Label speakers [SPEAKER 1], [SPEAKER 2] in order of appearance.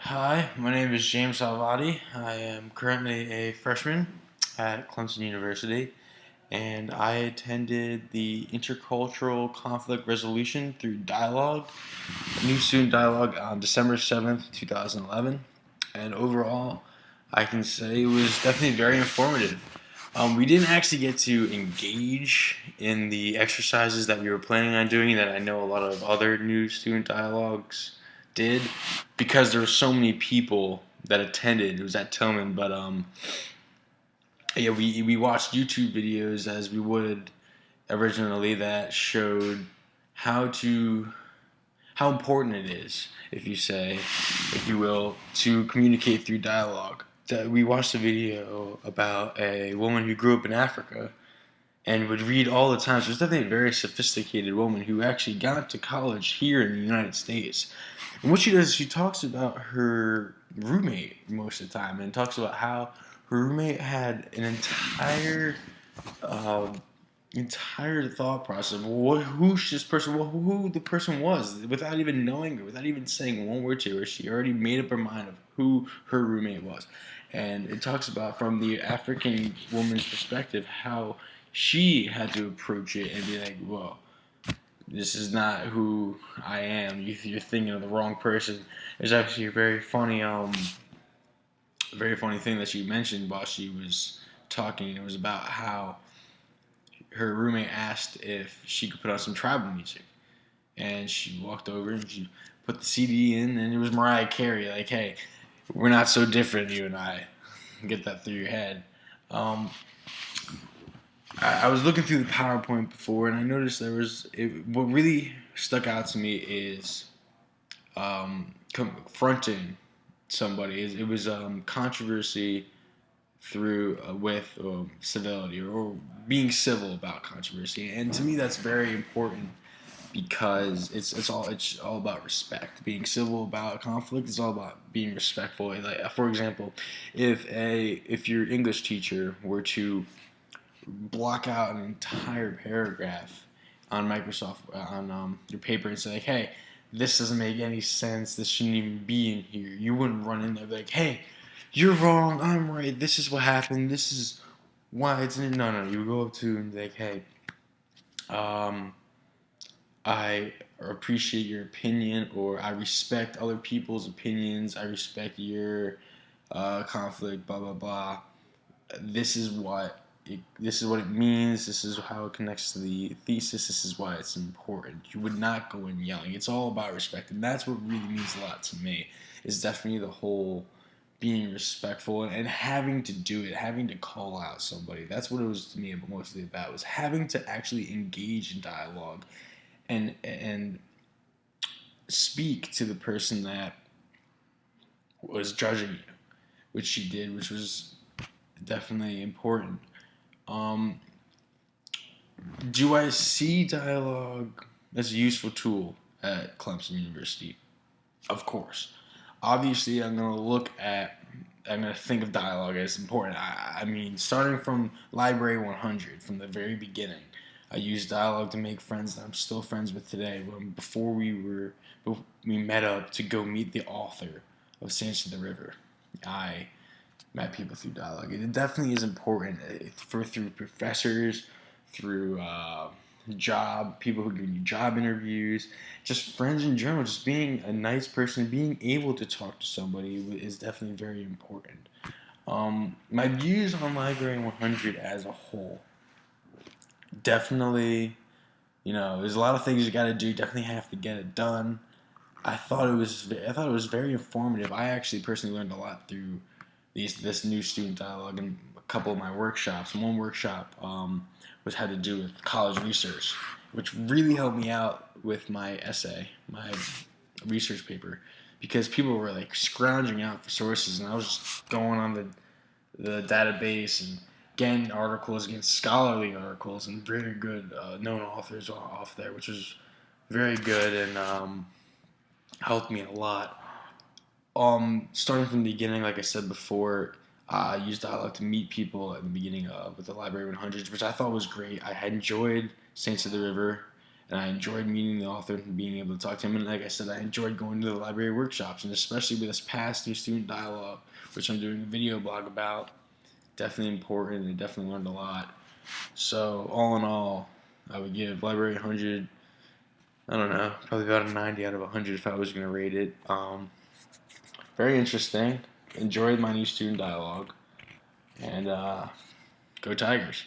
[SPEAKER 1] Hi, my name is James Salvati. I am currently a freshman at Clemson University, and I attended the Intercultural Conflict Resolution through Dialogue, New Student Dialogue on December 7th, 2011. And overall, I can say it was definitely very informative. We didn't actually get to engage in the exercises that we were planning on doing that I know a lot of other new student dialogues did because there were so many people that attended. It was at Tillman, but yeah, we watched YouTube videos as we would originally that showed how to how important it is, if you say, if you will, to communicate through dialogue. We watched a video about a woman who grew up in Africa and would read all the time. So it's definitely a very sophisticated woman who actually got to college here in the United States. And what she does is she talks about her roommate most of the time and talks about how her roommate had an uh, entire thought process of who the person was, without even knowing her, without even saying one word to her. She already made up her mind of who her roommate was, and it talks about from the African woman's perspective how she had to approach it and be like, "Well, this is not who I am. You're thinking of the wrong person." There's actually a very funny thing that she mentioned while she was talking. It was about how her roommate asked if she could put on some tribal music, and she walked over and she put the CD in, and it was Mariah Carey. Like, hey, we're not so different, you and I. Get that through your head. Um, I was looking through the PowerPoint before, and I noticed what really stuck out to me is confronting somebody. It was controversy through with civility, or being civil about controversy, and to me that's very important because it's all about respect. Being civil about conflict is all about being respectful. Like, for example, if your English teacher were to block out an entire paragraph on Microsoft on your paper and say, like, hey, this doesn't make any sense. This shouldn't even be in here. You wouldn't run in there like, hey, you're wrong. I'm right. This is what happened. This is why it's in. No. You go up to him and be like, hey, um, I appreciate your opinion, or I respect other people's opinions. I respect your conflict. Blah blah blah. This is what this is what it means. This is how it connects to the thesis. This is why it's important. You would not go in yelling. It's all about respect, and that's what really means a lot to me. Is definitely the whole being respectful and having to do it, having to call out somebody. That's what it was to me mostly about, was having to actually engage in dialogue and speak to the person that was judging you, which she did, which was definitely important. Um, do I see dialogue as a useful tool at Clemson University? Of course. Obviously, I'm going to think of dialogue as important. I mean, starting from Library 100, from the very beginning, I used dialogue to make friends that I'm still friends with today. Before we met up to go meet the author of Saints of the River, I met people through dialogue. It definitely is important through professors, through people who give you job interviews, just friends in general. Just being a nice person, being able to talk to somebody is definitely very important. My views on Library 100 as a whole, definitely, there's a lot of things you got to do. Definitely have to get it done. I thought it was very informative. I actually personally learned a lot through this new student dialogue and a couple of my workshops. One workshop was had to do with college research, which really helped me out with my essay, my research paper, because people were like scrounging out for sources, and I was just going on the database and getting articles, getting scholarly articles, and very good known authors off there, which was very good and helped me a lot. Starting from the beginning, like I said before, I used dialogue to meet people at the beginning with the Library 100s, which I thought was great. I had enjoyed Saints of the River, and I enjoyed meeting the author and being able to talk to him. And like I said, I enjoyed going to the library workshops, and especially with this past new student dialogue, which I'm doing a video blog about. Definitely important. I definitely learned a lot. So all in all, I would give library 100. I don't know, probably about a 90 out of 100 if I was going to rate it. Very interesting. Enjoyed my new student dialogue, and go Tigers.